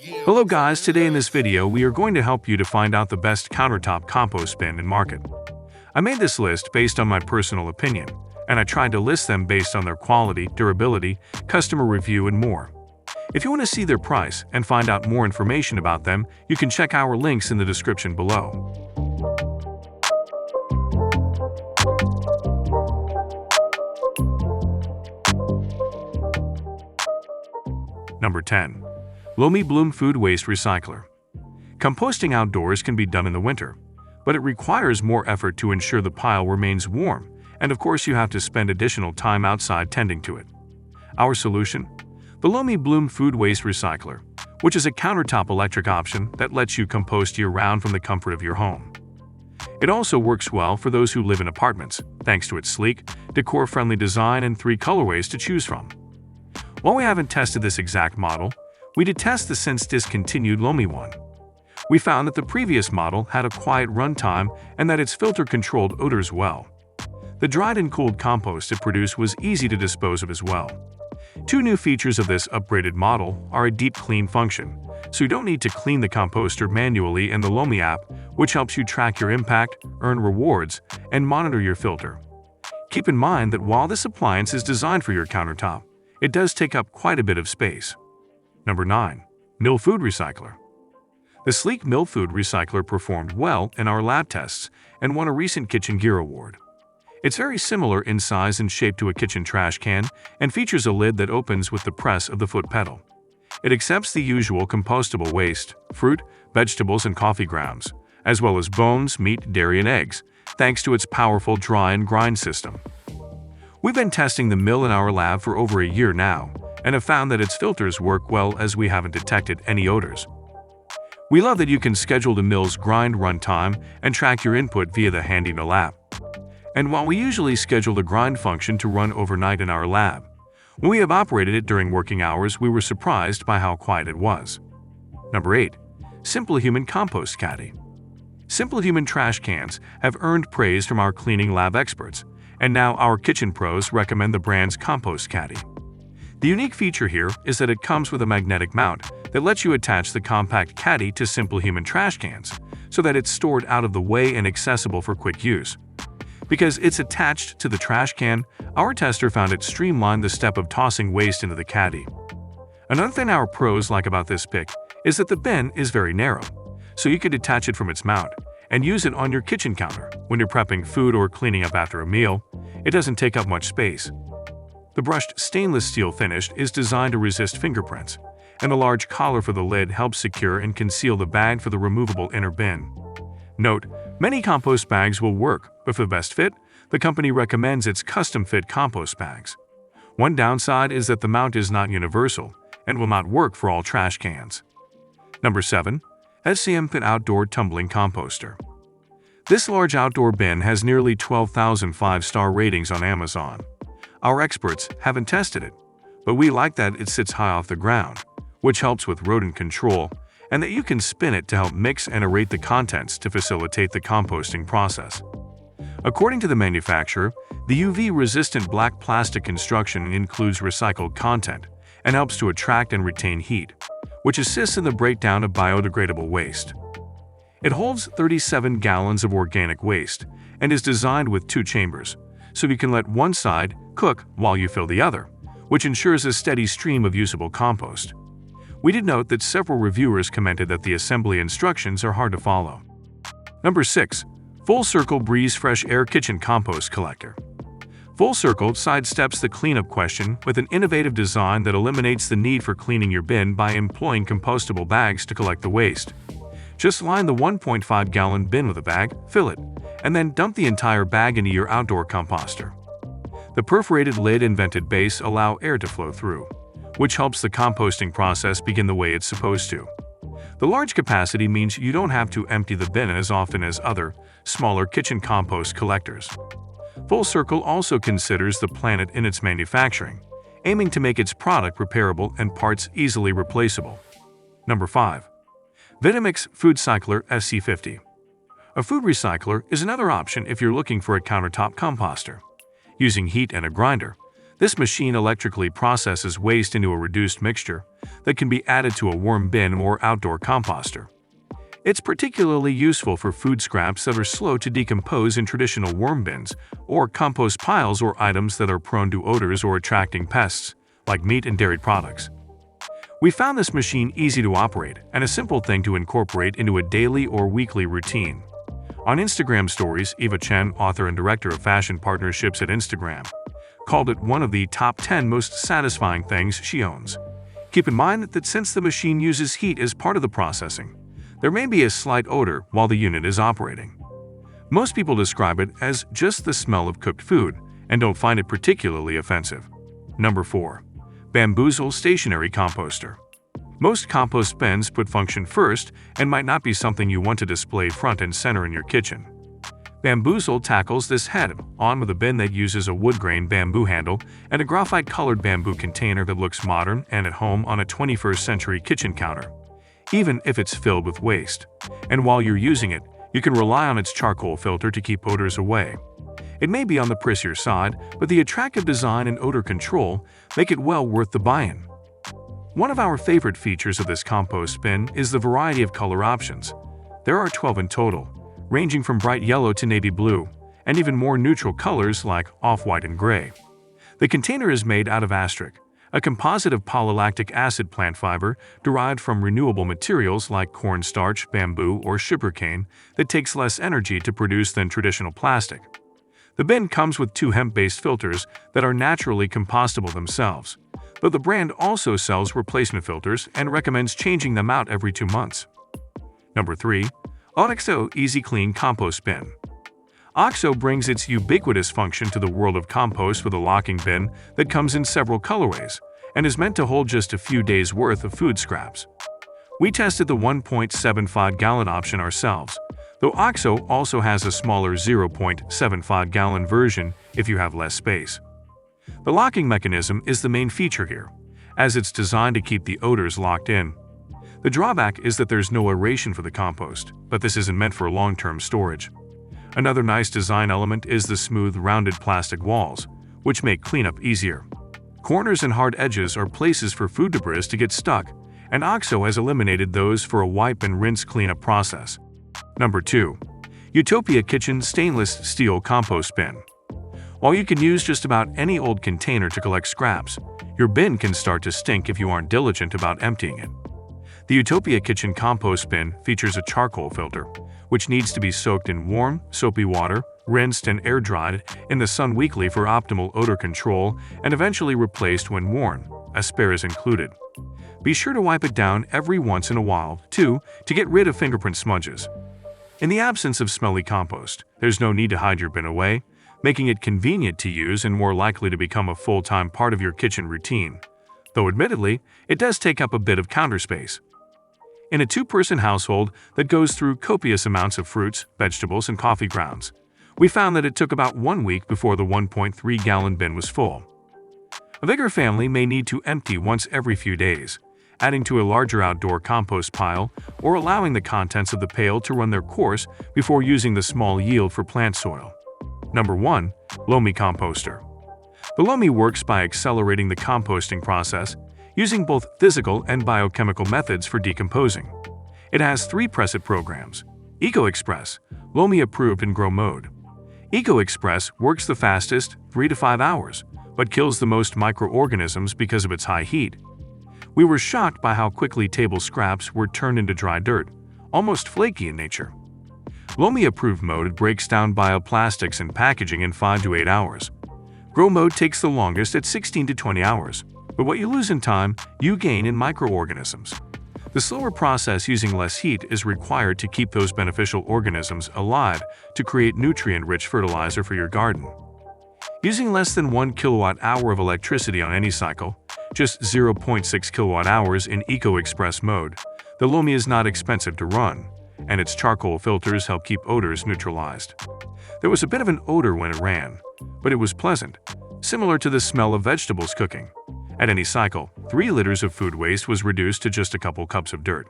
Hello guys, today in this video we are going to help you to find out the best countertop compost bin in market. I made this list based on my personal opinion, and I tried to list them based on their quality, durability, customer review, and more. If you want to see their price and find out more information about them, you can check our links in the description below. Number 10. Loamy Bloom Food Waste Recycler. Composting outdoors can be done in the winter, but it requires more effort to ensure the pile remains warm, and of course you have to spend additional time outside tending to it. Our solution? The Loamy Bloom Food Waste Recycler, which is a countertop electric option that lets you compost year-round from the comfort of your home. It also works well for those who live in apartments, thanks to its sleek, decor-friendly design and 3 colorways to choose from. While we haven't tested this exact model, we did test the since discontinued Loamy one. We found that the previous model had a quiet runtime and that its filter controlled odors well. The dried and cooled compost it produced was easy to dispose of as well. 2 new features of this upgraded model are a deep clean function, so you don't need to clean the composter manually, and the Loamy app, which helps you track your impact, earn rewards, and monitor your filter. Keep in mind that while this appliance is designed for your countertop, it does take up quite a bit of space. Number 9. Mill Food Recycler. The sleek Mill Food Recycler performed well in our lab tests and won a recent Kitchen Gear Award. It's very similar in size and shape to a kitchen trash can and features a lid that opens with the press of the foot pedal. It accepts the usual compostable waste, fruit, vegetables, and coffee grounds, as well as bones, meat, dairy, and eggs, thanks to its powerful dry and grind system. We've been testing the mill in our lab for over a year now, and have found that its filters work well as we haven't detected any odors. We love that you can schedule the mill's grind runtime and track your input via the handy Mill app. And while we usually schedule the grind function to run overnight in our lab, when we have operated it during working hours, we were surprised by how quiet it was. Number 8. Simple Human Compost Caddy. Simple Human trash cans have earned praise from our cleaning lab experts, and now our kitchen pros recommend the brand's compost caddy. The unique feature here is that it comes with a magnetic mount that lets you attach the compact caddy to Simple Human trash cans, so that it's stored out of the way and accessible for quick use. Because it's attached to the trash can, our tester found it streamlined the step of tossing waste into the caddy. Another thing our pros like about this pick is that the bin is very narrow, so you can detach it from its mount and use it on your kitchen counter when you're prepping food or cleaning up after a meal. It doesn't take up much space. The brushed stainless steel finish is designed to resist fingerprints, and the large collar for the lid helps secure and conceal the bag for the removable inner bin. Note, many compost bags will work, but for the best fit, the company recommends its custom-fit compost bags. One downside is that the mount is not universal and will not work for all trash cans. Number 7. SCM Pit Outdoor Tumbling Composter. This large outdoor bin has nearly 12,000 5-star ratings on Amazon. Our experts haven't tested it, but we like that it sits high off the ground, which helps with rodent control, and that you can spin it to help mix and aerate the contents to facilitate the composting process. According to the manufacturer, the UV-resistant black plastic construction includes recycled content and helps to attract and retain heat, which assists in the breakdown of biodegradable waste. It holds 37 gallons of organic waste and is designed with 2 chambers, so you can let one side cook while you fill the other, which ensures a steady stream of usable compost. We did note that several reviewers commented that the assembly instructions are hard to follow. Number 6. Full Circle Breeze Fresh Air Kitchen Compost Collector. Full Circle sidesteps the cleanup question with an innovative design that eliminates the need for cleaning your bin by employing compostable bags to collect the waste. Just line the 1.5-gallon bin with a bag, fill it, and then dump the entire bag into your outdoor composter. The perforated lid and vented base allow air to flow through, which helps the composting process begin the way it's supposed to. The large capacity means you don't have to empty the bin as often as other, smaller kitchen compost collectors. Full Circle also considers the planet in its manufacturing, aiming to make its product repairable and parts easily replaceable. Number 5. Vitamix Food Cycler SC50. A food recycler is another option if you're looking for a countertop composter. Using heat and a grinder, This machine electrically processes waste into a reduced mixture that can be added to a worm bin or outdoor composter. It's particularly useful for food scraps that are slow to decompose in traditional worm bins, or compost piles or items that are prone to odors or attracting pests, like meat and dairy products. We found this machine easy to operate and a simple thing to incorporate into a daily or weekly routine. On Instagram stories, Eva Chen, author and director of fashion partnerships at Instagram, called it one of the top 10 most satisfying things she owns. Keep in mind that since the machine uses heat as part of the processing, there may be a slight odor while the unit is operating. Most people describe it as just the smell of cooked food and don't find it particularly offensive. Number 4. Bamboozle Stationary Composter. Most compost bins put function first and might not be something you want to display front and center in your kitchen. Bamboozle tackles this head-on with a bin that uses a wood-grain bamboo handle and a graphite-colored bamboo container that looks modern and at home on a 21st-century kitchen counter, even if it's filled with waste. And while you're using it, you can rely on its charcoal filter to keep odors away. It may be on the pricier side, but the attractive design and odor control make it well worth the buy-in. One of our favorite features of this compost bin is the variety of color options. There are 12 in total, ranging from bright yellow to navy blue, and even more neutral colors like off-white and gray. The container is made out of astric, a composite of polylactic acid plant fiber derived from renewable materials like cornstarch, bamboo, or sugarcane that takes less energy to produce than traditional plastic. The bin comes with 2 hemp-based filters that are naturally compostable themselves, but the brand also sells replacement filters and recommends changing them out every 2 months. Number 3. OXO Easy Clean Compost Bin. OXO brings its ubiquitous function to the world of compost with a locking bin that comes in several colorways and is meant to hold just a few days' worth of food scraps. We tested the 1.75-gallon option ourselves, though OXO also has a smaller 0.75-gallon version if you have less space. The locking mechanism is the main feature here, as it's designed to keep the odors locked in. The drawback is that there's no aeration for the compost, but this isn't meant for long-term storage. Another nice design element is the smooth, rounded plastic walls, which make cleanup easier. Corners and hard edges are places for food debris to get stuck, and OXO has eliminated those for a wipe and rinse cleanup process. Number 2. Utopia Kitchen Stainless Steel Compost Bin. While you can use just about any old container to collect scraps, your bin can start to stink if you aren't diligent about emptying it. The Utopia Kitchen Compost Bin features a charcoal filter, which needs to be soaked in warm, soapy water, rinsed and air-dried in the sun weekly for optimal odor control, and eventually replaced when worn, a spare is included. Be sure to wipe it down every once in a while, too, to get rid of fingerprint smudges. In the absence of smelly compost, there's no need to hide your bin away, making it convenient to use and more likely to become a full-time part of your kitchen routine. Though admittedly, it does take up a bit of counter space. In a 2-person household that goes through copious amounts of fruits, vegetables, and coffee grounds, we found that it took about 1 week before the 1.3-gallon bin was full. A bigger family may need to empty once every few days, adding to a larger outdoor compost pile or allowing the contents of the pail to run their course before using the small yield for plant soil. Number 1. Lomi Composter. The Lomi works by accelerating the composting process using both physical and biochemical methods for decomposing. It has 3 preset programs: Eco Express, Lomi approved in grow mode. Eco Express works the fastest, 3 to 5 hours, but kills the most microorganisms because of its high heat. We were shocked by how quickly table scraps were turned into dry dirt, almost flaky in nature. Lomi approved mode breaks down bioplastics and packaging in 5 to 8 hours. Grow mode takes the longest at 16 to 20 hours, but what you lose in time, you gain in microorganisms. The slower process using less heat is required to keep those beneficial organisms alive to create nutrient-rich fertilizer for your garden. Using less than 1 kilowatt-hour of electricity on any cycle, just 0.6 kilowatt-hours in Eco Express mode, the Lomi is not expensive to run, and its charcoal filters help keep odors neutralized. There was a bit of an odor when it ran, but it was pleasant, similar to the smell of vegetables cooking. At any cycle, 3 liters of food waste was reduced to just a couple cups of dirt.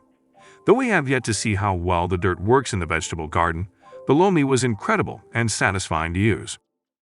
Though we have yet to see how well the dirt works in the vegetable garden, the Lomi was incredible and satisfying to use.